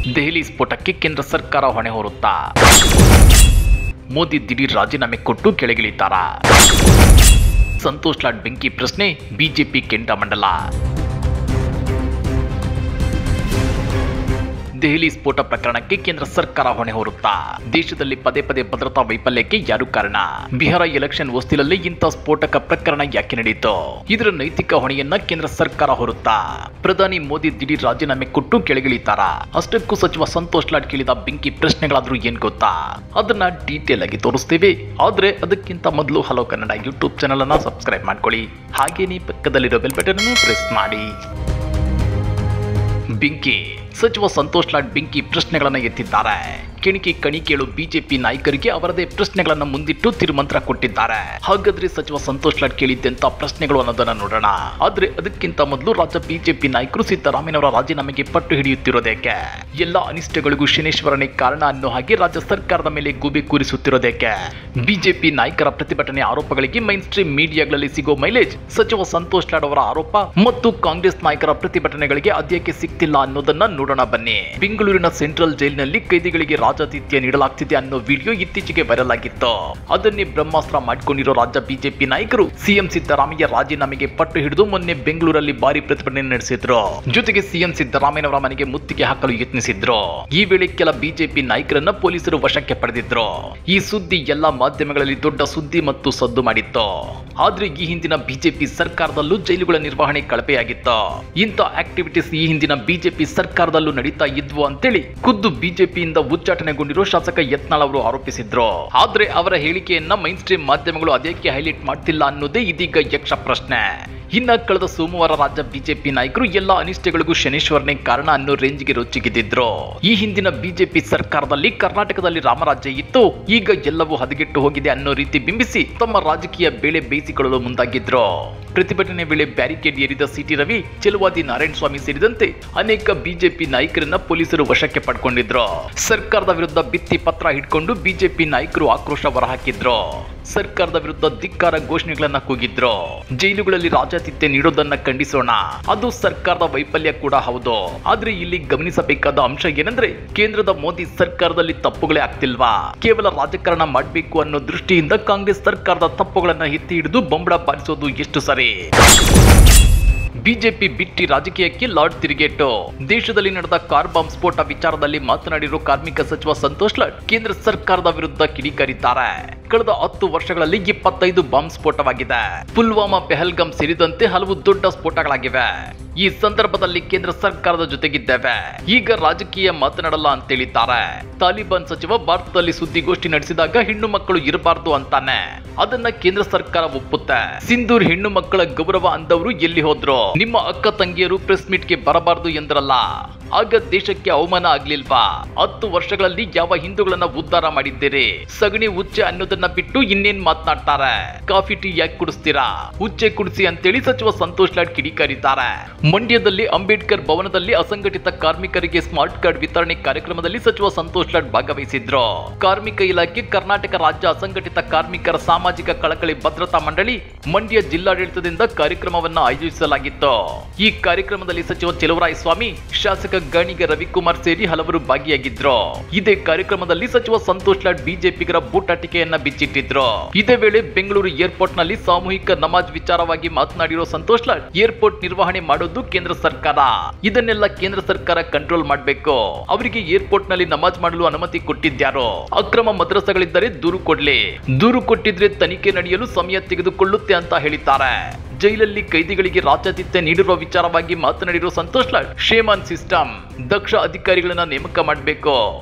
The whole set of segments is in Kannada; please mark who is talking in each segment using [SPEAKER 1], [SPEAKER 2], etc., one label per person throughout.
[SPEAKER 1] ದೆಹಲಿ ಸ್ಫೋಟಕ್ಕೆ ಕೇಂದ್ರ ಸರ್ಕಾರ ಹೊಣೆ ಹೊರುತ್ತಾ? ಮೋದಿ ದಿಢೀರ್ ರಾಜೀನಾಮೆ ಕೊಟ್ಟು ಕೆಳಗಿಳಿತಾರಾ? ಸಂತೋಷ್ ಲಾಡ್ ಬೆಂಕಿ ಪ್ರಶ್ನೆ ಬಿಜೆಪಿ ಕೆಂಡಾಮಂಡಲ. ದೆಹಲಿ ಸ್ಫೋಟ ಪ್ರಕರಣಕ್ಕೆ ಕೇಂದ್ರ ಸರ್ಕಾರ ಹೊಣೆ ಹೊರುತ್ತಾ? ದೇಶದಲ್ಲಿ ಪದೇ ಪದೇ ಭದ್ರತಾ ವೈಫಲ್ಯಕ್ಕೆ ಯಾರು ಕಾರಣ? ಬಿಹಾರ ಎಲೆಕ್ಷನ್ ಹೊಸ್ತಿಲಲ್ಲಿ ಇಂಥ ಸ್ಫೋಟಕ ಪ್ರಕರಣ ಯಾಕೆ ನಡೆಯಿತು? ಇದರ ನೈತಿಕ ಹೊಣೆಯನ್ನ ಕೇಂದ್ರ ಸರ್ಕಾರ ಹೊರುತ್ತಾ? ಪ್ರಧಾನಿ ಮೋದಿ ದಿಢೀರ್ ರಾಜೀನಾಮೆ ಕೊಟ್ಟು ಕೆಳಗಿಳಿತಾರಾ? ಅಷ್ಟಕ್ಕೂ ಸಚಿವ ಸಂತೋಷ್ ಲಾಡ್ ಕೇಳಿದ ಬೆಂಕಿ ಪ್ರಶ್ನೆಗಳಾದ್ರೂ ಏನ್ ಗೊತ್ತಾ? ಅದನ್ನ ಡೀಟೇಲ್ ಆಗಿ ತೋರಿಸ್ತೇವೆ. ಆದ್ರೆ ಅದಕ್ಕಿಂತ ಮೊದಲು ಹಲೋ ಕನ್ನಡ ಯೂಟ್ಯೂಬ್ ಚಾನಲ್ ಅನ್ನ ಸಬ್ಸ್ಕ್ರೈಬ್ ಮಾಡ್ಕೊಳ್ಳಿ. ಹಾಗೇನೇ ಪಕ್ಕದಲ್ಲಿರೋ ಬೆಲ್ ಬಟನ್ ಅನ್ನು ಪ್ರೆಸ್ ಮಾಡಿ. ಬೆಂಕಿ ಸಚಿವ ಸಂತೋಷ್ ಲಾಡ್ ಬೆಂಕಿ ಪ್ರಶ್ನೆಗಳನ್ನು ಎತ್ತಿದ್ದಾರೆ. ಕೆಣಿಕೆ ಕಣಿ ಕೇಳು ಬಿಜೆಪಿ ನಾಯಕರಿಗೆ ಅವರದೇ ಪ್ರಶ್ನೆಗಳನ್ನು ಮುಂದಿಟ್ಟು ತಿರುಮಂತ್ರ ಕೊಟ್ಟಿದ್ದಾರೆ. ಹಾಗಾದ್ರೆ ಸಚಿವ ಸಂತೋಷ್ ಲಾಡ್ ಕೇಳಿದ್ದೆಂತ ಪ್ರಶ್ನೆಗಳು ಅನ್ನೋದನ್ನ ನೋಡೋಣ. ಆದ್ರೆ ಅದಕ್ಕಿಂತ ಮೊದಲು ರಾಜ್ಯ ಬಿಜೆಪಿ ನಾಯಕರು ಸಿದ್ದರಾಮಯ್ಯನವರ ರಾಜೀನಾಮೆಗೆ ಪಟ್ಟು ಹಿಡಿಯುತ್ತಿರೋದೇಕೆ? ಎಲ್ಲ ಅನಿಷ್ಟಗಳಿಗೂ ಶನೇಶ್ವರನೇ ಕಾರಣ ಅನ್ನೋ ಹಾಗೆ ರಾಜ್ಯ ಸರ್ಕಾರದ ಮೇಲೆ ಗೂಬೆ ಕೂರಿಸುತ್ತಿರೋದೇಕೆ? ಬಿಜೆಪಿ ನಾಯಕರ ಪ್ರತಿಭಟನೆ ಆರೋಪಗಳಿಗೆ ಮೈನ್ ಸ್ಟ್ರೀಮ್ ಮೀಡಿಯಾಗಳಲ್ಲಿ ಸಿಗೋ ಮೈಲೇಜ್ ಸಚಿವ ಸಂತೋಷ್ ಲಾಡ್ ಅವರ ಆರೋಪ ಮತ್ತು ಕಾಂಗ್ರೆಸ್ ನಾಯಕರ ಪ್ರತಿಭಟನೆಗಳಿಗೆ ಅದ್ಯಾಕೆ ಸಿಗ್ತಿಲ್ಲ ಅನ್ನೋದನ್ನ ನೋಡೋಣ ಬನ್ನಿ. ಬೆಂಗಳೂರಿನ ಸೆಂಟ್ರಲ್ ಜೈಲಿನಲ್ಲಿ ಕೈದಿಗಳಿಗೆ ರಾಜಾತಿಥ್ಯ ನೀಡಲಾಗ್ತಿದೆ ಅನ್ನೋ ವಿಡಿಯೋ ಇತ್ತೀಚೆಗೆ ವೈರಲ್ ಆಗಿತ್ತು. ಅದನ್ನೇ ಬ್ರಹ್ಮಾಸ್ತ್ರ ಮಾಡಿಕೊಂಡಿರೋ ರಾಜ್ಯ ಬಿಜೆಪಿ ನಾಯಕರು ಸಿಎಂ ಸಿದ್ದರಾಮಯ್ಯ ರಾಜೀನಾಮೆಗೆ ಪಟ್ಟು ಹಿಡಿದು ಮೊನ್ನೆ ಬೆಂಗಳೂರಲ್ಲಿ ಭಾರಿ ಪ್ರತಿಭಟನೆ ನಡೆಸಿದ್ರು. ಜೊತೆಗೆ ಸಿಎಂ ಸಿದ್ದರಾಮಯ್ಯನವರ ಮನೆಗೆ ಮುತ್ತಿಗೆ ಹಾಕಲು ಯತ್ನಿಸಿದ್ರು. ಈ ವೇಳೆ ಕೆಲ ಬಿಜೆಪಿ ನಾಯಕರನ್ನ ಪೊಲೀಸರು ವಶಕ್ಕೆ ಪಡೆದಿದ್ರು. ಈ ಸುದ್ದಿ ಎಲ್ಲಾ ಮಾಧ್ಯಮಗಳಲ್ಲಿ ದೊಡ್ಡ ಸುದ್ದಿ ಮತ್ತು ಸದ್ದು ಮಾಡಿತ್ತು. ಆದ್ರೆ ಈ ಹಿಂದಿನ ಬಿಜೆಪಿ ಸರ್ಕಾರದಲ್ಲೂ ಜೈಲುಗಳ ನಿರ್ವಹಣೆ ಕಳಪೆಯಾಗಿತ್ತು. ಇಂಥ ಆಕ್ಟಿವಿಟೀಸ್ ಈ ಹಿಂದಿನ ಬಿಜೆಪಿ ಸರ್ಕಾರದಲ್ಲೂ ನಡೀತಾ ಇದ್ವು ಅಂತೇಳಿ ಖುದ್ದು ಬಿಜೆಪಿಯಿಂದ ಉಚ್ಚಾಟನೆಗೊಂಡಿರೋ ಶಾಸಕ ಯತ್ನಾಳ್ ಅವರು ಆರೋಪಿಸಿದ್ರು. ಆದ್ರೆ ಅವರ ಹೇಳಿಕೆಯನ್ನ ಮೈನ್ ಸ್ಟ್ರೀಮ್ ಮಾಧ್ಯಮಗಳು ಅದೇಕೆ ಹೈಲೈಟ್ ಮಾಡ್ತಿಲ್ಲ ಅನ್ನೋದೇ ಇದೀಗ ಯಕ್ಷ ಪ್ರಶ್ನೆ. ಇನ್ನ ಕಳೆದ ಸೋಮವಾರ ರಾಜ್ಯ ಬಿಜೆಪಿ ನಾಯಕರು ಎಲ್ಲಾ ಅನಿಷ್ಟಗಳಿಗೂ ಶನೇಶ್ವರನೇ ಕಾರಣ ಅನ್ನೋ ರೇಂಜ್ಗೆ ರೊಚ್ಚಿಗೆದ್ದಿದ್ರು. ಈ ಹಿಂದಿನ ಬಿಜೆಪಿ ಸರ್ಕಾರದಲ್ಲಿ ಕರ್ನಾಟಕದಲ್ಲಿ ರಾಮರಾಜ್ಯ ಇತ್ತು, ಈಗ ಎಲ್ಲವೂ ಹದಗೆಟ್ಟು ಹೋಗಿದೆ ಅನ್ನೋ ರೀತಿ ಬಿಂಬಿಸಿ ತಮ್ಮ ರಾಜಕೀಯ ಬೇಳೆ ಬೇಯಿಸಿಕೊಳ್ಳಲು ಮುಂದಾಗಿದ್ರು. ಪ್ರತಿಭಟನೆ ವೇಳೆ ಬ್ಯಾರಿಕೇಡ್ ಏರಿದ ಸಿಟಿ ರವಿ, ಚೆಲುವಾದಿ ನಾರಾಯಣ ಸ್ವಾಮಿ ಸೇರಿದಂತೆ ಅನೇಕ ಬಿಜೆಪಿ ನಾಯಕರನ್ನ ಪೊಲೀಸರು ವಶಕ್ಕೆ ಪಡ್ಕೊಂಡಿದ್ರು. ಸರ್ಕಾರದ ವಿರುದ್ಧ ಭಿತ್ತಿ ಪತ್ರ ಹಿಡ್ಕೊಂಡು ಬಿಜೆಪಿ ನಾಯಕರು ಆಕ್ರೋಶ ಹೊರಹಾಕಿದ್ರು. ಸರ್ಕಾರದ ವಿರುದ್ಧ ಧಿಕ್ಕಾರ ಘೋಷಣೆಗಳನ್ನ ಕೂಗಿದ್ರು. ಜೈಲುಗಳಲ್ಲಿ ರಾಜಾತಿಥ್ಯ ನೀಡೋದನ್ನ ಖಂಡಿಸೋಣ, ಅದು ಸರ್ಕಾರದ ವೈಫಲ್ಯ ಕೂಡ ಹೌದು. ಆದ್ರೆ ಇಲ್ಲಿ ಗಮನಿಸಬೇಕಾದ ಅಂಶ ಏನಂದ್ರೆ ಕೇಂದ್ರದ ಮೋದಿ ಸರ್ಕಾರದಲ್ಲಿ ತಪ್ಪುಗಳೇ ಆಗ್ತಿಲ್ವಾ? ಕೇವಲ ರಾಜಕಾರಣ ಮಾಡಬೇಕು ಅನ್ನೋ ದೃಷ್ಟಿಯಿಂದ ಕಾಂಗ್ರೆಸ್ ಸರ್ಕಾರದ ತಪ್ಪುಗಳನ್ನ ಎತ್ತಿ ಹಿಡಿದು ಬೊಂಬಡ ಬಾರಿಸೋದು ಎಷ್ಟು ಸರಿ? ಬಿಜೆಪಿ ಬಿಟ್ಟಿ ರಾಜಕೀಯಕ್ಕೆ ಲಾರ್ಡ್ ತಿರುಗೇಟು. ದೇಶದಲ್ಲಿ ನಡೆದ ಕಾರ್ ಬಾಂಬ್ ಸ್ಫೋಟ ವಿಚಾರದಲ್ಲಿ ಮಾತನಾಡಿರೋ ಕಾರ್ಮಿಕ ಸಚಿವ ಸಂತೋಷ್ ಲಾಡ್ ಕೇಂದ್ರ ಸರ್ಕಾರದ ವಿರುದ್ಧ ಕಿಡಿಕಾರಿದ್ದಾರೆ. ಕಳೆದ 10 ವರ್ಷಗಳಲ್ಲಿ 25 ಬಾಂಬ್ ಸ್ಫೋಟವಾಗಿದೆ. ಪುಲ್ವಾಮಾ, ಪೆಹಲ್ಗಾಮ್ ಸೇರಿದಂತೆ ಹಲವು ದೊಡ್ಡ ಸ್ಫೋಟಗಳಾಗಿವೆ. ಈ ಸಂದರ್ಭದಲ್ಲಿ ಕೇಂದ್ರ ಸರ್ಕಾರದ ಜೊತೆಗಿದ್ದೇವೆ. ಈಗ ರಾಜಕೀಯ ಮಾತನಾಡಲ್ಲ ಅಂತ ಹೇಳಿದ್ದಾರೆ. ತಾಲಿಬಾನ್ ಸಚಿವ ಭಾರತದಲ್ಲಿ ಸುದ್ದಿಗೋಷ್ಠಿ ನಡೆಸಿದಾಗ ಹೆಣ್ಣು ಮಕ್ಕಳು ಇರಬಾರ್ದು ಅಂತಾನೆ. ಅದನ್ನ ಕೇಂದ್ರ ಸರ್ಕಾರ ಒಪ್ಪುತ್ತೆ. ಸಿಂಧೂರ್ ಹೆಣ್ಣು ಮಕ್ಕಳ ಗೌರವ ಅಂದವರು ಎಲ್ಲಿ ಹೋದ್ರು? ನಿಮ್ಮ ಅಕ್ಕ ತಂಗಿಯರು ಪ್ರೆಸ್ ಮೀಟ್ಗೆ ಬರಬಾರದು ಎಂದ್ರಲ್ಲ, ಆಗ ದೇಶಕ್ಕೆ ಅವಮಾನ ಆಗ್ಲಿಲ್ವಾ? 10 ವರ್ಷಗಳಲ್ಲಿ ಯಾವ ಹಿಂದೂಗಳನ್ನ ಉದ್ಧಾರ ಮಾಡಿದ್ದೀರಿ? ಸಗಣಿ ಉಚ್ಚೆ ಅನ್ನೋದನ್ನ ಬಿಟ್ಟು ಇನ್ನೇನ್ ಮಾತನಾಡ್ತಾರೆ? ಕಾಫಿ ಟೀ ಯಾಕೆ ಕುಡಿಸ್ತೀರಾ? ಉಚ್ಚೆ ಕುಡಿಸಿ ಅಂತೇಳಿ ಸಚಿವ ಸಂತೋಷ್ ಲಾಡ್ ಕಿಡಿಕಾರಿದ್ದಾರೆ. ಮಂಡ್ಯದಲ್ಲಿ ಅಂಬೇಡ್ಕರ್ ಭವನದಲ್ಲಿ ಅಸಂಘಟಿತ ಕಾರ್ಮಿಕರಿಗೆ ಸ್ಮಾರ್ಟ್ ಕಾರ್ಡ್ ವಿತರಣೆ ಕಾರ್ಯಕ್ರಮದಲ್ಲಿ ಸಚಿವ ಸಂತೋಷ್ ಲಾಡ್ ಭಾಗವಹಿಸಿದ್ರು. ಕಾರ್ಮಿಕ ಇಲಾಖೆ, ಕರ್ನಾಟಕ ರಾಜ್ಯ ಅಸಂಘಟಿತ ಕಾರ್ಮಿಕರ ಸಾಮಾಜಿಕ ಕಳಕಳಿ ಭದ್ರತಾ ಮಂಡಳಿ, ಮಂಡ್ಯ ಜಿಲ್ಲಾಡಳಿತದಿಂದ ಕಾರ್ಯಕ್ರಮವನ್ನ ಆಯೋಜಿಸಲಾಗಿತ್ತು. ಈ ಕಾರ್ಯಕ್ರಮದಲ್ಲಿ ಸಚಿವ ಚೆಲುವರಾಯಸ್ವಾಮಿ, ಶಾಸಕ ಗಾಣಿಗ ರವಿಕುಮಾರ್ ಸೇರಿ ಹಲವರು ಭಾಗಿಯಾಗಿದ್ರು. ಇದೇ ಕಾರ್ಯಕ್ರಮದಲ್ಲಿ ಸಚಿವ ಸಂತೋಷ್ ಲಾಡ್ ಬಿಜೆಪಿಗರ ಬೂಟಾಟಿಕೆಯನ್ನ ಬಿಚ್ಚಿಟ್ಟಿದ್ರು. ಇದೇ ವೇಳೆ ಬೆಂಗಳೂರು ಏರ್ಪೋರ್ಟ್ ನಲ್ಲಿ ಸಾಮೂಹಿಕ ನಮಾಜ್ ವಿಚಾರವಾಗಿ ಮಾತನಾಡಿರೋ ಸಂತೋಷ್ ಲಾಡ್, ಏರ್ಪೋರ್ಟ್ ನಿರ್ವಹಣೆ ಮಾಡೋದು ಕೇಂದ್ರ ಸರ್ಕಾರ, ಇದನ್ನೆಲ್ಲ ಕೇಂದ್ರ ಸರ್ಕಾರ ಕಂಟ್ರೋಲ್ ಮಾಡಬೇಕು. ಅವರಿಗೆ ಏರ್ಪೋರ್ಟ್ ನಲ್ಲಿ ನಮಾಜ್ ಮಾಡಲು ಅನುಮತಿ ಕೊಟ್ಟಿದ್ಯಾರೋ? ಅಕ್ರಮ ಮದ್ರಸಗಳಿದ್ದರೆ ದೂರು ಕೊಡ್ಲಿ, ದೂರು ಕೊಟ್ಟಿದ್ರೆ ತನಿಖೆ ನಡೆಯಲು ಸಮಯ ತೆಗೆದುಕೊಳ್ಳುತ್ತೆ ಅಂತ ಹೇಳಿದ್ದಾರೆ. ಜೈಲಲ್ಲಿ ಕೈದಿಗಳಿಗೆ ರಾಜಾತಿಥ್ಯ ನೀಡಿರುವ ವಿಚಾರವಾಗಿ ಮಾತನಾಡಿರೋ ಸಂತೋಷ್ ಲಾಡ್, ಶೇಮಾನ್ ಸಿಸ್ಟಮ್, ದಕ್ಷ ಅಧಿಕಾರಿಗಳನ್ನ ನೇಮಕ ಮಾಡಬೇಕು,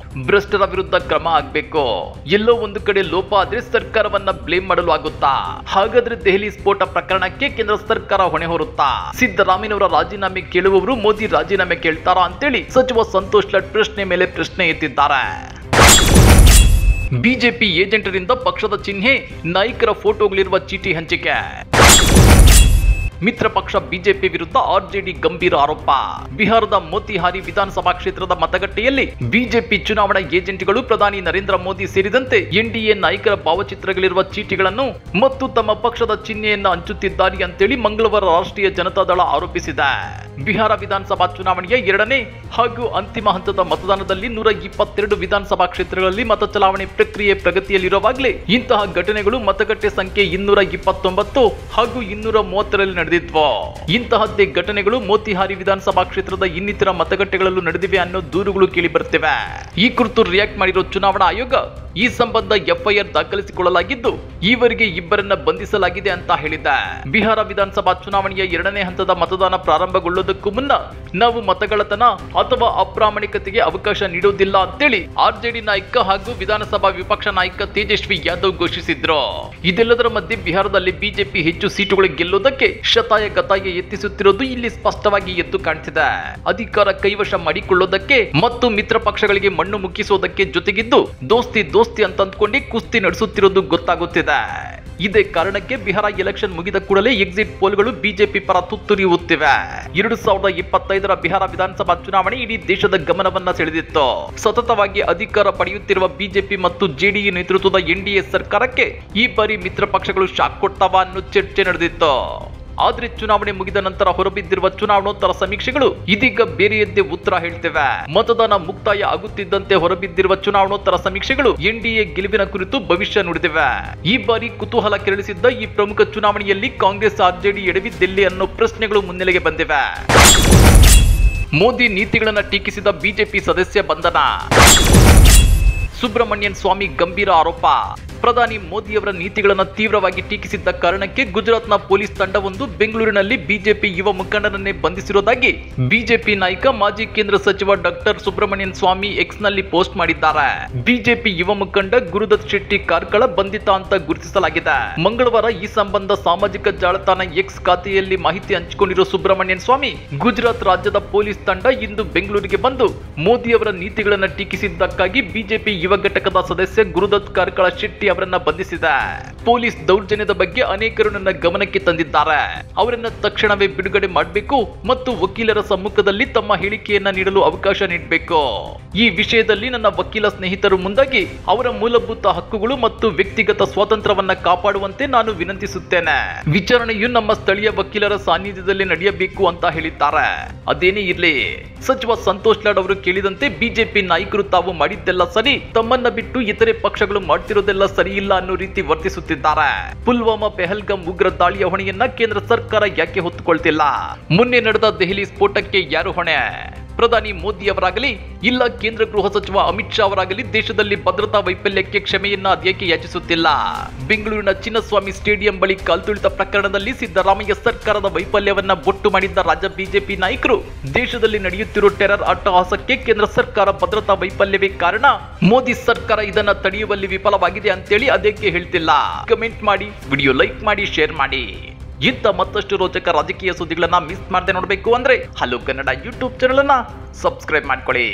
[SPEAKER 1] ಭ್ರಷ್ಟರ ವಿರುದ್ಧ ಕ್ರಮ ಆಗಬೇಕು. ಎಲ್ಲೋ ಒಂದು ಕಡೆ ಲೋಪ ಆದ್ರೆ ಸರ್ಕಾರವನ್ನ ಬ್ಲೇಮ್ ಮಾಡಲು ಆಗುತ್ತಾ? ಹಾಗಾದ್ರೆ ದೆಹಲಿ ಸ್ಫೋಟ ಪ್ರಕರಣಕ್ಕೆ ಕೇಂದ್ರ ಸರ್ಕಾರ ಹೊಣೆ ಹೊರುತ್ತಾ? ಸಿದ್ದರಾಮಯ್ಯನವರ ರಾಜೀನಾಮೆ ಕೇಳುವವರು ಮೋದಿ ರಾಜೀನಾಮೆ ಕೇಳ್ತಾರಾ ಅಂತೇಳಿ ಸಚಿವ ಸಂತೋಷ್ ಲಾಡ್ ಪ್ರಶ್ನೆ ಮೇಲೆ ಪ್ರಶ್ನೆ ಎತ್ತಿದ್ದಾರೆ. ಬಿಜೆಪಿ ಏಜೆಂಟರಿಂದ ಪಕ್ಷದ ಚಿಹ್ನೆ, ನಾಯಕರ ಫೋಟೋಗಳಿರುವ ಚೀಟಿ ಹಂಚಿಕೆ. ಮಿತ್ರ ಪಕ್ಷ ಬಿಜೆಪಿ ವಿರುದ್ಧ ಆರ್ಜೆಡಿ ಗಂಭೀರ ಆರೋಪ. ಬಿಹಾರದ ಮೋತಿಹಾರಿ ವಿಧಾನಸಭಾ ಕ್ಷೇತ್ರದ ಮತಗಟ್ಟೆಯಲ್ಲಿ ಬಿಜೆಪಿ ಚುನಾವಣಾ ಏಜೆಂಟ್ಗಳು ಪ್ರಧಾನಿ ನರೇಂದ್ರ ಮೋದಿ ಸೇರಿದಂತೆ ಎನ್ಡಿಎ ನಾಯಕರ ಭಾವಚಿತ್ರಗಳಿರುವ ಚೀಟಿಗಳನ್ನು ಮತ್ತು ತಮ್ಮ ಪಕ್ಷದ ಚಿಹ್ನೆಯನ್ನು ಹಂಚುತ್ತಿದ್ದಾರೆ ಅಂತೇಳಿ ಮಂಗಳವಾರ ರಾಷ್ಟ್ರೀಯ ಜನತಾದಳ ಆರೋಪಿಸಿದೆ. ಬಿಹಾರ ವಿಧಾನಸಭಾ ಚುನಾವಣೆಯ ಎರಡನೇ ಹಾಗೂ ಅಂತಿಮ ಹಂತದ ಮತದಾನದಲ್ಲಿ 122 ವಿಧಾನಸಭಾ ಕ್ಷೇತ್ರಗಳಲ್ಲಿ ಮತ ಚಲಾವಣೆ ಪ್ರಕ್ರಿಯೆ ಪ್ರಗತಿಯಲ್ಲಿರುವಾಗಲೇ ಇಂತಹ ಘಟನೆಗಳು ಮತಗಟ್ಟೆ ಸಂಖ್ಯೆ 229 ಹಾಗೂ 230ರಲ್ಲಿ ನಡೆದಿದ್ವು. ಇಂತಹದ್ದೇ ಘಟನೆಗಳು ಮೋತಿಹಾರಿ ವಿಧಾನಸಭಾ ಕ್ಷೇತ್ರದ ಇನ್ನಿತರ ಮತಗಟ್ಟೆಗಳಲ್ಲೂ ನಡೆದಿವೆ ಅನ್ನೋ ದೂರುಗಳು ಕೇಳಿ ಬರುತ್ತಿವೆ. ಈ ಕುರಿತು ರಿಯಾಕ್ಟ್ ಮಾಡಿರೋ ಚುನಾವಣಾ ಆಯೋಗ ಈ ಸಂಬಂಧ ಎಫ್ಐಆರ್ ದಾಖಲಿಸಿಕೊಳ್ಳಲಾಗಿದ್ದು ಈವರೆಗೆ ಇಬ್ಬರನ್ನ ಬಂಧಿಸಲಾಗಿದೆ ಅಂತ ಹೇಳಿದೆ. ಬಿಹಾರ ವಿಧಾನಸಭಾ ಚುನಾವಣೆಯ ಎರಡನೇ ಹಂತದ ಮತದಾನ ಪ್ರಾರಂಭಗೊಳ್ಳುವುದಕ್ಕೂ ಮುನ್ನ ನಾವು ಮತಗಳ್ಳತನ ಅಥವಾ ಅಪ್ರಾಮಾಣಿಕತೆಗೆ ಅವಕಾಶ ನೀಡುವುದಿಲ್ಲ ಅಂತೇಳಿ ಆರ್ಜೆಡಿ ನಾಯಕ ಹಾಗೂ ವಿಧಾನಸಭಾ ವಿಪಕ್ಷ ನಾಯಕ ತೇಜಸ್ವಿ ಯಾದವ್ ಘೋಷಿಸಿದ್ರು. ಇದೆಲ್ಲದರ ಮಧ್ಯೆ ಬಿಹಾರದಲ್ಲಿ ಬಿಜೆಪಿ ಹೆಚ್ಚು ಸೀಟುಗಳು ಗೆಲ್ಲುವುದಕ್ಕೆ ಶತಾಯ ಗತಾಯ ಯತ್ನಿಸುತ್ತಿರುವುದು ಇಲ್ಲಿ ಸ್ಪಷ್ಟವಾಗಿ ಎದ್ದು ಕಾಣ್ತಿದೆ. ಅಧಿಕಾರ ಕೈವಶ ಮಾಡಿಕೊಳ್ಳುವುದಕ್ಕೆ ಮತ್ತು ಮಿತ್ರ ಪಕ್ಷಗಳಿಗೆ ಮಣ್ಣು ಮುಕ್ಕಿಸುವುದಕ್ಕೆ ಜೊತೆಗಿದ್ದು ದೋಸ್ತಿ ಅಂತ ಅಂದ್ಕೊಂಡು ಕುಸ್ತಿ ನಡೆಸುತ್ತಿರುವುದು ಗೊತ್ತಾಗುತ್ತಿದೆ. ಇದೇ ಕಾರಣಕ್ಕೆ ಬಿಹಾರ ಎಲೆಕ್ಷನ್ ಮುಗಿದ ಕೂಡಲೇ ಎಕ್ಸಿಟ್ ಪೋಲ್ಗಳು ಬಿಜೆಪಿ ಪರ ತುತ್ತೂರಿಯುತ್ತಿವೆ. 2025ರ ಬಿಹಾರ ವಿಧಾನಸಭಾ ಚುನಾವಣೆ ಇಡೀ ದೇಶದ ಗಮನವನ್ನ ಸೆಳೆದಿತ್ತು. ಸತತವಾಗಿ ಅಧಿಕಾರ ಪಡೆಯುತ್ತಿರುವ ಬಿಜೆಪಿ ಮತ್ತು ಜೆಡಿಯು ನೇತೃತ್ವದ ಎನ್ಡಿಎ ಸರ್ಕಾರಕ್ಕೆ ಈ ಬಾರಿ ಮಿತ್ರ ಪಕ್ಷಗಳು ಶಾಕ್ ಕೊಟ್ಟವ ಅನ್ನೋ ಚರ್ಚೆ ನಡೆದಿತ್ತು. ಆದ್ರೆ ಚುನಾವಣೆ ಮುಗಿದ ನಂತರ ಹೊರಬಿದ್ದಿರುವ ಚುನಾವಣೋತ್ತರ ಸಮೀಕ್ಷೆಗಳು ಇದೀಗ ಬೇರೆಯದ್ದೇ ಉತ್ತರ ಹೇಳ್ತಿವೆ. ಮತದಾನ ಮುಕ್ತಾಯ ಆಗುತ್ತಿದ್ದಂತೆ ಹೊರಬಿದ್ದಿರುವ ಚುನಾವಣೋತ್ತರ ಸಮೀಕ್ಷೆಗಳು ಎನ್ಡಿಎ ಗೆಲುವಿನ ಕುರಿತು ಭವಿಷ್ಯ ನುಡಿದಿವೆ. ಈ ಬಾರಿ ಕುತೂಹಲ ಕೆರಳಿಸಿದ್ದ ಈ ಪ್ರಮುಖ ಚುನಾವಣೆಯಲ್ಲಿ ಕಾಂಗ್ರೆಸ್ ಆರ್ಜೆಡಿ ಎಡವಿದ್ದೆಲ್ಲಿ ಅನ್ನೋ ಪ್ರಶ್ನೆಗಳು ಮುನ್ನೆಲೆಗೆ ಬಂದಿವೆ. ಮೋದಿ ನೀತಿಗಳನ್ನು ಟೀಕಿಸಿದ ಬಿಜೆಪಿ ಸದಸ್ಯ ಬಂಧನ. ಸುಬ್ರಮಣ್ಯನ್ ಸ್ವಾಮಿ ಗಂಭೀರ ಆರೋಪ. ಪ್ರಧಾನಿ ಮೋದಿಯವರ ನೀತಿಗಳನ್ನು ತೀವ್ರವಾಗಿ ಟೀಕಿಸಿದ್ದ ಕಾರಣಕ್ಕೆ ಗುಜರಾತ್ನ ಪೊಲೀಸ್ ತಂಡವೊಂದು ಬೆಂಗಳೂರಿನಲ್ಲಿ ಬಿಜೆಪಿ ಯುವ ಮುಖಂಡನನ್ನೇ ಬಂಧಿಸಿರುವುದಾಗಿ ಬಿಜೆಪಿ ನಾಯಕ ಮಾಜಿ ಕೇಂದ್ರ ಸಚಿವ ಡಾಕ್ಟರ್ ಸುಬ್ರಮಣ್ಯನ್ ಸ್ವಾಮಿ ಎಕ್ಸ್ ನಲ್ಲಿ ಪೋಸ್ಟ್ ಮಾಡಿದ್ದಾರೆ. ಬಿಜೆಪಿ ಯುವ ಮುಖಂಡ ಗುರುದತ್ ಶೆಟ್ಟಿ ಕಾರ್ಕಳ ಬಂಧಿತ ಅಂತ ಗುರುತಿಸಲಾಗಿದೆ. ಮಂಗಳವಾರ ಈ ಸಂಬಂಧ ಸಾಮಾಜಿಕ ಜಾಲತಾಣ ಎಕ್ಸ್ ಖಾತೆಯಲ್ಲಿ ಮಾಹಿತಿ ಹಂಚಿಕೊಂಡಿರುವ ಸುಬ್ರಮಣ್ಯನ್ ಸ್ವಾಮಿ, ಗುಜರಾತ್ ರಾಜ್ಯದ ಪೊಲೀಸ್ ತಂಡ ಇಂದು ಬೆಂಗಳೂರಿಗೆ ಬಂದು ಮೋದಿಯವರ ನೀತಿಗಳನ್ನು ಟೀಕಿಸಿದ್ದಕ್ಕಾಗಿ ಬಿಜೆಪಿ ಯುವ ಘಟಕದ ಸದಸ್ಯ ಗುರುದತ್ ಕಾರ್ಕಳ ಶೆಟ್ಟಿ ಅವರನ್ನ ಬಂಧಿಸಿದೆ. ಪೊಲೀಸ್ ದೌರ್ಜನ್ಯದ ಬಗ್ಗೆ ಅನೇಕರು ನನ್ನ ಗಮನಕ್ಕೆ ತಂದಿದ್ದಾರೆ. ಅವರನ್ನ ತಕ್ಷಣವೇ ಬಿಡುಗಡೆ ಮಾಡಬೇಕು ಮತ್ತು ವಕೀಲರ ಸಮ್ಮುಖದಲ್ಲಿ ತಮ್ಮ ಹೇಳಿಕೆಯನ್ನ ನೀಡಲು ಅವಕಾಶ ನೀಡಬೇಕು. ಈ ವಿಷಯದಲ್ಲಿ ನನ್ನ ವಕೀಲ ಸ್ನೇಹಿತರು ಮುಂದಾಗಿ ಅವರ ಮೂಲಭೂತ ಹಕ್ಕುಗಳು ಮತ್ತು ವ್ಯಕ್ತಿಗತ ಸ್ವಾತಂತ್ರ್ಯವನ್ನ ಕಾಪಾಡುವಂತೆ ನಾನು ವಿನಂತಿಸುತ್ತೇನೆ. ವಿಚಾರಣೆಯು ನಮ್ಮ ಸ್ಥಳೀಯ ವಕೀಲರ ಸಾನ್ನಿಧ್ಯದಲ್ಲಿ ನಡೆಯಬೇಕು ಅಂತ ಹೇಳಿದ್ದಾರೆ. ಅದೇನೇ ಇರಲಿ, ಸಚಿವ ಸಂತೋಷ್ ಲಾಡ್ ಅವರು ಕೇಳಿದಂತೆ ಬಿಜೆಪಿ ನಾಯಕರು ತಾವು ಮಾಡಿದ್ದೆಲ್ಲ ಸರಿ, ತಮ್ಮನ್ನ ಬಿಟ್ಟು ಇತರೆ ಪಕ್ಷಗಳು ಮಾಡ್ತಿರೋದೆಲ್ಲ ಸರಿ ಇಲ್ಲ ಅನ್ನೋ ರೀತಿ ವರ್ತಿಸುತ್ತಿದ್ದಾರೆ. ಪುಲ್ವಾಮಾ ಪೆಹಲ್ಗಾಮ್ ಉಗ್ರ ದಾಳಿಯ ಹೊಣೆಯನ್ನ ಕೇಂದ್ರ ಸರ್ಕಾರ ಯಾಕೆ ಹೊತ್ತುಕೊಳ್ತಿಲ್ಲ? ಮೊನ್ನೆ ನಡೆದ ದೆಹಲಿ ಸ್ಫೋಟಕ್ಕೆ ಯಾರು ಹೊಣೆ? ಪ್ರಧಾನಿ ಮೋದಿ ಅವರಾಗಲಿ ಇಲ್ಲ ಕೇಂದ್ರ ಗೃಹ ಸಚಿವ ಅಮಿತ್ ಶಾ ಅವರಾಗಲಿ ದೇಶದಲ್ಲಿ ಭದ್ರತಾ ವೈಫಲ್ಯಕ್ಕೆ ಕ್ಷಮೆಯನ್ನ ಅದೇಕೆ ಯಾಚಿಸುತ್ತಿಲ್ಲ? ಬೆಂಗಳೂರಿನ ಚಿನ್ನಸ್ವಾಮಿ ಸ್ಟೇಡಿಯಂ ಬಳಿ ಕಾಲ್ತುಳಿತ ಪ್ರಕರಣದಲ್ಲಿ ಸಿದ್ದರಾಮಯ್ಯ ಸರ್ಕಾರದ ವೈಫಲ್ಯವನ್ನ ಬೊಟ್ಟು ಮಾಡಿದ್ದ ರಾಜ್ಯ ಬಿಜೆಪಿ ನಾಯಕರು ದೇಶದಲ್ಲಿ ನಡೆಯುತ್ತಿರುವ ಟೆರರ್ ಅಟ್ಟಹಾಸಕ್ಕೆ ಕೇಂದ್ರ ಸರ್ಕಾರ ಭದ್ರತಾ ವೈಫಲ್ಯವೇ ಕಾರಣ, ಮೋದಿ ಸರ್ಕಾರ ಇದನ್ನ ತಡೆಯುವಲ್ಲಿ ವಿಫಲವಾಗಿದೆ ಅಂತೇಳಿ ಅದೇಕೆ ಹೇಳ್ತಿಲ್ಲ? ಕಮೆಂಟ್ ಮಾಡಿ, ವಿಡಿಯೋ ಲೈಕ್ ಮಾಡಿ, ಶೇರ್ ಮಾಡಿ. ಇಂಥ ಮತ್ತಷ್ಟು ರೋಚಕ ರಾಜಕೀಯ ಸುದ್ದಿಗಳನ್ನ ಮಿಸ್ ಮಾಡದೆ ನೋಡಬೇಕು ಅಂದ್ರೆ ಹಲೋ ಕನ್ನಡ ಯೂಟ್ಯೂಬ್ ಚಾನೆಲ್ ಅನ್ನ ಸಬ್ಸ್ಕ್ರೈಬ್ ಮಾಡ್ಕೊಳ್ಳಿ.